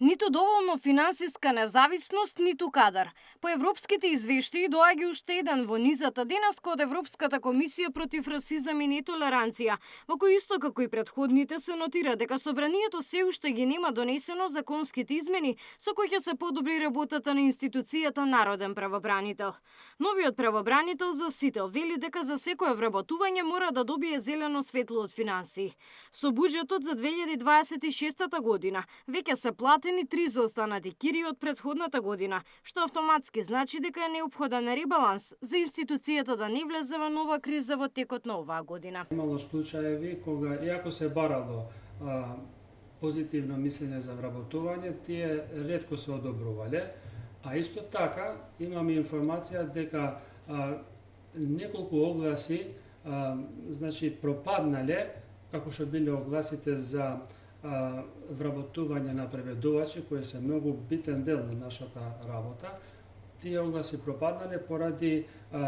Ниту доволно финансиска независност, ниту кадар. По европските извештаи доаѓа уште еден во низата денеска од Европската комисија против расизам и нетолеранција, во кој исто како и претходните се нотира дека собранието се уште ги нема донесено законските измени со кои ќе се подобри работата на институцијата Народен правобранител. Новиот правобранител за сите вели дека за секое вработување мора да добие зелено светло од финансии. Со буџетот за 2026 година веќе се платени 3 заостанати кири од претходната година, што автоматски значи дека е неопходен ребаланс за институцијата да не влезе во нова криза во текот на оваа година. Имало случаеви кога, иако се барало позитивно мислење за вработување, тие ретко се одобрувале, а исто така имаме информација дека неколку огласи пропаднале, како што биле огласите за вработување на преведувачи, кои се многу битен дел на нашата работа. Тие огласи пропаднале поради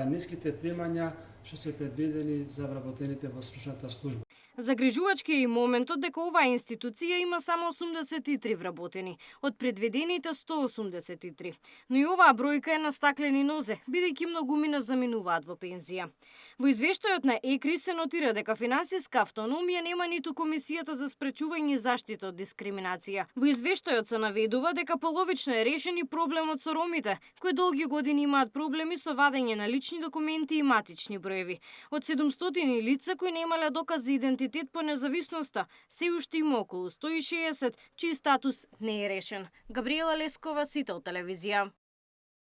ниските примања што се предвидени за вработените во стручната служба. Загрижувачки е и моментот дека оваа институција има само 83 вработени од предвидените 183. Но и оваа бројка е на стаклени нозе, бидејќи многумина заминуваат во пензија. Во извештајот на ЕКРИ се нотира дека финансиска автономија нема ниту Комисијата за спречување и заштита од дискриминација. Во извештајот се наведува дека половично е решен и проблемот со ромите, кои долги години имаат проблеми со вадење на лични документи и матични броеви. Од 700 лица кои немале доказ за идентитет по независноста, се уште има околу 160 чиј статус не е решен. Габриела Лескова, Сител телевизија.